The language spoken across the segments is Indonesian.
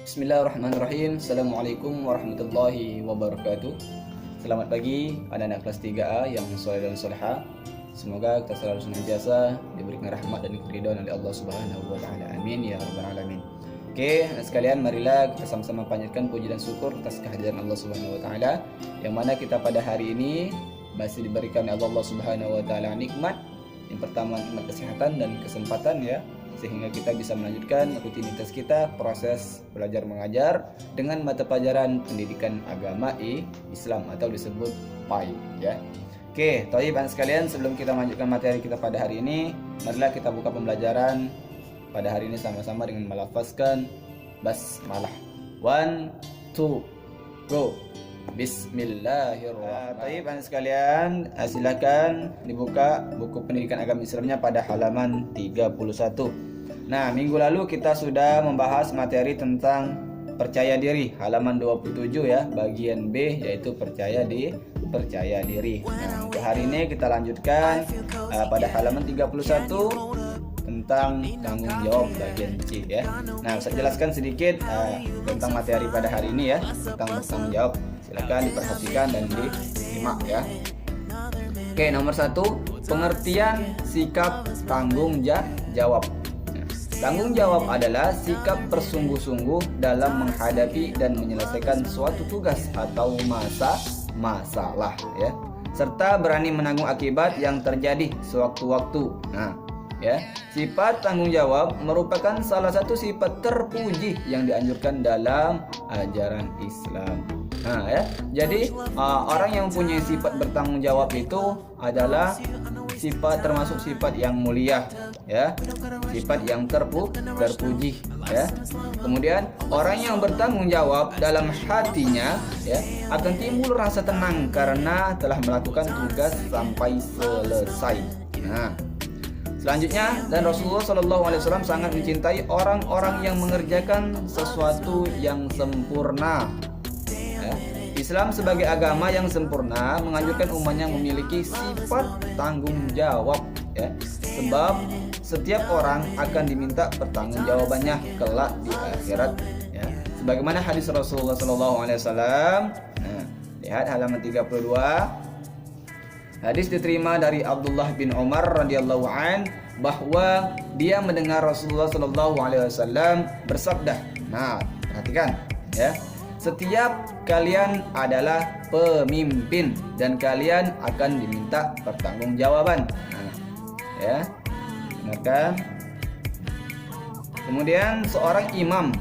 Bismillahirrahmanirrahim. Assalamualaikum warahmatullahi wabarakatuh. Selamat pagi anak-anak kelas 3A yang soleh dan soleha. Semoga kita selalu senantiasa diberikan rahmat dan keridhaan oleh Allah Subhanahu wa taala. Amin ya rabbal alamin. Oke, anak sekalian, marilah kita sama-sama panjatkan puji dan syukur atas kehadiran Allah Subhanahu wa taala yang mana kita pada hari ini masih diberikan oleh Allah Subhanahu wa taala nikmat. Yang pertama nikmat kesehatan dan kesempatan ya, sehingga kita bisa melanjutkan rutinitas kita proses belajar mengajar dengan mata pelajaran pendidikan agama Islam atau disebut PAI ya. Oke, thayyib anak sekalian, sebelum kita melanjutkan materi kita pada hari ini, marilah kita buka pembelajaran pada hari ini sama-sama dengan melafazkan basmalah. 1 2 go. Bismillahirrahmanirrahim. Thayyib anak sekalian, silakan dibuka buku pendidikan agama Islamnya pada halaman 31. Nah, minggu lalu kita sudah membahas materi tentang percaya diri, halaman 27 ya, bagian B yaitu percaya diri. Nah, untuk hari ini kita lanjutkan pada halaman 31 tentang tanggung jawab bagian C ya. Nah, saya jelaskan sedikit tentang materi pada hari ini ya, tentang bertanggung jawab. Silakan diperhatikan dan disimak ya. Oke, nomor 1, pengertian sikap tanggung jawab. Tanggung jawab adalah sikap bersungguh-sungguh dalam menghadapi dan menyelesaikan suatu tugas atau masalah ya, serta berani menanggung akibat yang terjadi sewaktu-waktu. Nah, ya, sifat tanggung jawab merupakan salah satu sifat terpuji yang dianjurkan dalam ajaran Islam. Nah, ya, jadi orang yang punya sifat bertanggung jawab itu adalah sifat termasuk sifat yang mulia ya, sifat yang terpuji ya. Kemudian orang yang bertanggung jawab dalam hatinya ya akan timbul rasa tenang karena telah melakukan tugas sampai selesai. Nah, selanjutnya, dan Rasulullah SAW sangat mencintai orang-orang yang mengerjakan sesuatu yang sempurna. Ya. Islam sebagai agama yang sempurna menganjurkan umatnya memiliki sifat tanggung jawab. Ya. Sebab setiap orang akan diminta pertanggungjawabannya kelak di akhirat. Ya. Sebagaimana hadis Rasulullah SAW. Nah, lihat halaman 32. Hadis diterima dari Abdullah bin Umar radhiyallahu an bahwa dia mendengar Rasulullah sallallahu alaihi wasallam bersabda. Nah, perhatikan ya. Setiap kalian adalah pemimpin dan kalian akan diminta pertanggungjawaban. Nah, ya. Dengarkan. Kemudian seorang imam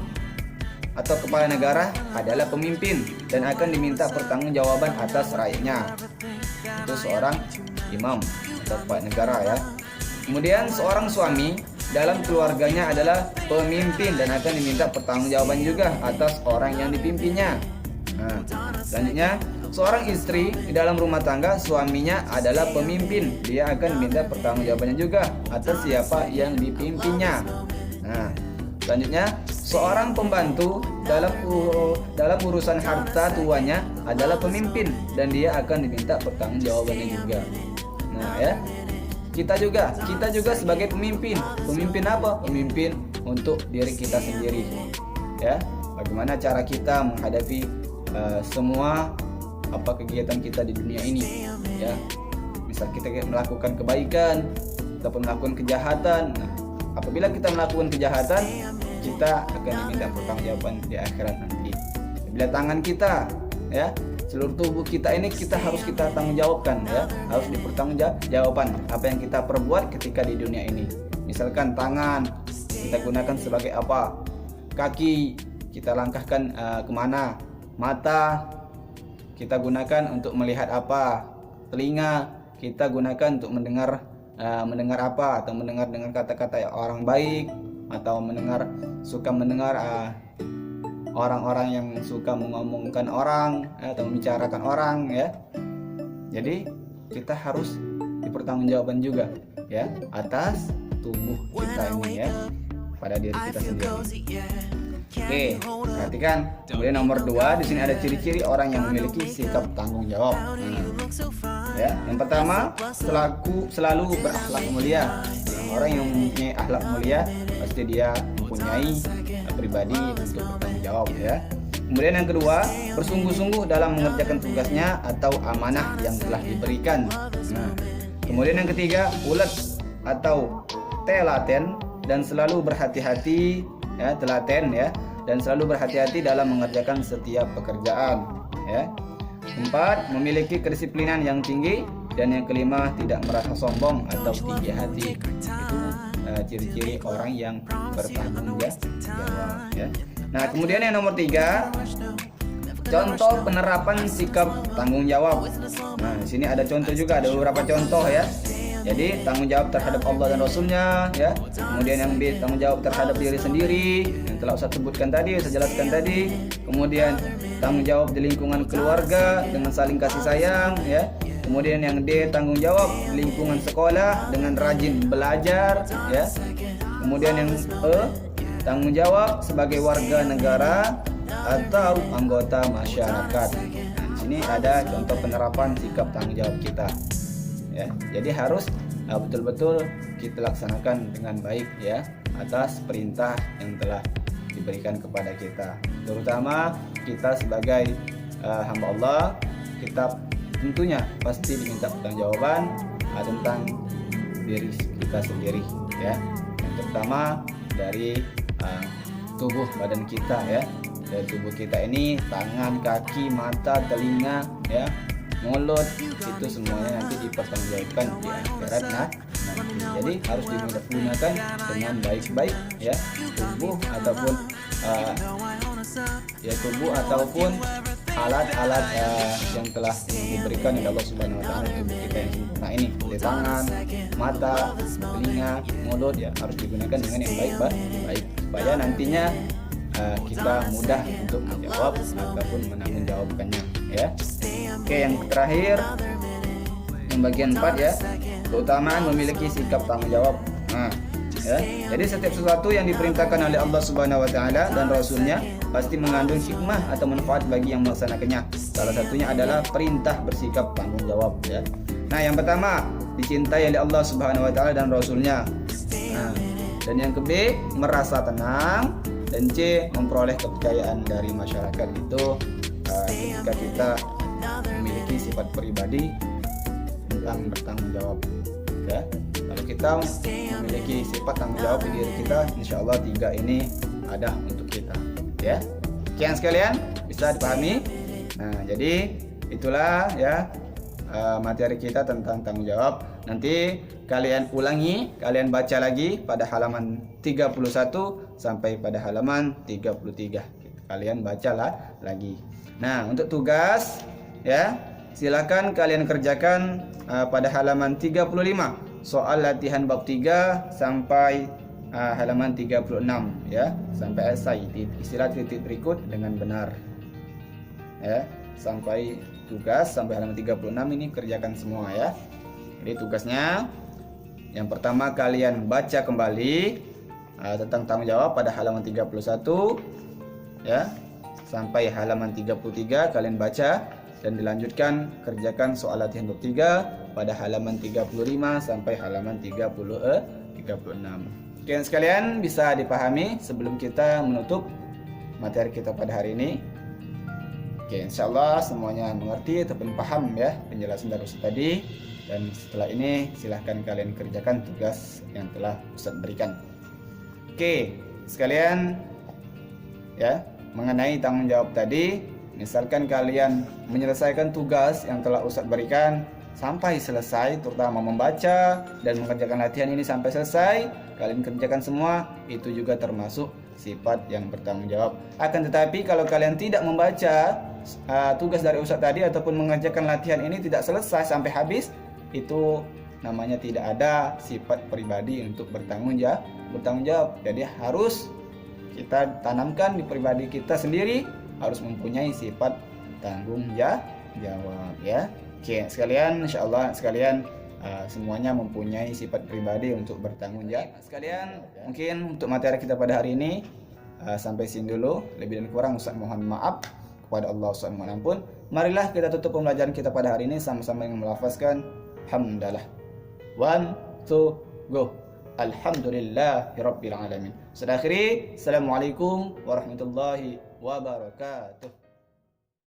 atau kepala negara adalah pemimpin dan akan diminta pertanggungjawaban atas rakyatnya. Itu seorang imam atau kepala negara ya. Kemudian seorang suami dalam keluarganya adalah pemimpin dan akan diminta pertanggungjawaban juga atas orang yang dipimpinnya. Nah, selanjutnya seorang istri di dalam rumah tangga, suaminya adalah pemimpin, dia akan diminta pertanggungjawabannya juga atas siapa yang dipimpinnya. Nah, selanjutnya seorang pembantu dalam urusan harta tuanya adalah pemimpin dan dia akan diminta pertanggungjawabannya juga. Nah, ya. Kita juga sebagai pemimpin. Pemimpin apa? Pemimpin untuk diri kita sendiri. Ya. Bagaimana cara kita menghadapi semua kegiatan kita di dunia ini, ya. Misal kita melakukan kebaikan ataupun melakukan kejahatan. Nah, apabila kita melakukan kejahatan, kita akan diminta pertanggungjawaban di akhirat nanti. Bila tangan kita, ya, seluruh tubuh kita ini harus kita tanggungjawabkan ya, harus dipertanggungjawabkan apa yang kita perbuat ketika di dunia ini. Misalkan tangan kita gunakan sebagai apa, kaki kita langkahkan kemana, mata kita gunakan untuk melihat apa, telinga kita gunakan untuk mendengar apa, atau mendengar dengan kata-kata orang baik, atau suka mendengar orang-orang yang suka mengomongkan orang atau membicarakan orang ya. Jadi kita harus dipertanggungjawabkan juga ya atas tubuh kita ini ya, pada diri kita sendiri. Oke, perhatikan. Kemudian nomor 2, di sini ada ciri-ciri orang yang memiliki sikap tanggung jawab. Ya, yang pertama, selalu berakhlak mulia. Orang yang mempunyai akhlak mulia pasti dia mempunyai pribadi untuk bertanggung jawab ya. Kemudian yang kedua, bersungguh-sungguh dalam mengerjakan tugasnya atau amanah yang telah diberikan. Nah, kemudian yang ketiga, ulet atau telaten dan selalu berhati-hati ya, telaten ya, dan selalu berhati-hati dalam mengerjakan setiap pekerjaan ya. Keempat, memiliki kedisiplinan yang tinggi. Dan yang kelima, tidak merasa sombong atau tinggi hati. Itu ciri-ciri orang yang bertanggung jawab ya. Nah, kemudian yang nomor 3, contoh penerapan sikap tanggung jawab. Nah, di sini ada contoh juga, ada beberapa contoh ya. Jadi tanggung jawab terhadap Allah dan Rasulnya ya. Kemudian yang B, tanggung jawab terhadap diri sendiri yang telah Ustaz sebutkan tadi, saya jelaskan tadi. Kemudian tanggung jawab di lingkungan keluarga dengan saling kasih sayang ya. Kemudian yang D, tanggung jawab di lingkungan sekolah dengan rajin belajar ya. Kemudian yang E, tanggung jawab sebagai warga negara atau anggota masyarakat. Nah, di sini ada contoh penerapan sikap tanggung jawab kita. Ya, jadi harus betul-betul kita laksanakan dengan baik ya atas perintah yang telah diberikan kepada kita. Terutama kita sebagai hamba Allah, kita tentunya pasti diminta pertanggungjawaban tentang diri kita sendiri ya. Yang terutama dari tubuh badan kita ya. Dari tubuh kita ini, tangan, kaki, mata, telinga ya, mulut, itu semuanya nanti dipertanggungjawabkan di akhirat nanti. Jadi harus digunakan dengan baik-baik ya, tubuh ataupun tubuh alat-alat yang telah diberikan oleh Allah Subhanahu wa taala tubuh kita yang sempurna ini, dari tangan, mata, telinga, mulut ya, harus digunakan dengan yang baik supaya nantinya kita mudah untuk menjawab ataupun menanggungjawabkannya ya. Oke, yang terakhir yang bagian 4 ya, keutamaan memiliki sikap tanggung jawab. Nah, ya. Jadi setiap sesuatu yang diperintahkan oleh Allah Subhanahu wa taala dan Rasulnya pasti mengandung hikmah atau manfaat bagi yang melaksanakannya. Salah satunya adalah perintah bersikap tanggung jawab ya. Nah, yang pertama, dicintai oleh Allah Subhanahu wa taala dan Rasulnya. Nah, dan yang ke B, merasa tenang, dan C, memperoleh kepercayaan dari masyarakat. Itu ketika kita memiliki sifat pribadi tentang bertanggung jawab ya. Kalau kita memiliki sifat tanggung jawab di diri kita, insya Allah 3 ini ada untuk kita ya. Sekian sekalian, bisa dipahami. Nah, jadi itulah ya materi kita tentang tanggung jawab. Nanti kalian ulangi, kalian baca lagi pada halaman 31 sampai pada halaman 33. Kalian bacalah lagi. Nah, untuk tugas ya, silakan kalian kerjakan pada halaman 35 soal latihan bab 3 sampai halaman 36 ya, sampai selesai istilah titik berikut dengan benar ya, sampai tugas sampai halaman 36 ini kerjakan semua ya. Jadi tugasnya yang pertama, kalian baca kembali tentang tanggung jawab pada halaman 31 ya, sampai halaman 33 kalian baca, dan dilanjutkan kerjakan soal latihan bab 3 pada halaman 35 sampai halaman 36. Oke sekalian, bisa dipahami sebelum kita menutup materi kita pada hari ini. Oke, insyaallah semuanya mengerti ataupun paham ya penjelasan dari Ustaz tadi. Dan setelah ini silahkan kalian kerjakan tugas yang telah Ustaz berikan. Oke sekalian ya, mengenai tanggung jawab tadi, misalkan kalian menyelesaikan tugas yang telah Ustaz berikan sampai selesai, terutama membaca dan mengerjakan latihan ini sampai selesai, kalian kerjakan semua, itu juga termasuk sifat yang bertanggung jawab. Akan tetapi kalau kalian tidak membaca tugas dari Ustaz tadi ataupun mengerjakan latihan ini tidak selesai sampai habis, itu namanya tidak ada sifat pribadi untuk bertanggung jawab. Jadi harus kita tanamkan di pribadi kita sendiri, harus mempunyai sifat tanggung jawab ya. Oke sekalian, insyaallah sekalian semuanya mempunyai sifat pribadi untuk bertanggung jawab. Sekalian, mungkin untuk materi kita pada hari ini sampai sini dulu. Lebih dan kurang Ustaz mohon maaf. Kepada Allah Subhanahu wa taala. Marilah kita tutup pembelajaran kita pada hari ini sama-sama dengan melafazkan hamdalah. 1, 2, go. Alhamdulillahirabbil alamin. Sudah akhiri, Assalamualaikum warahmatullahi wabarakatuh.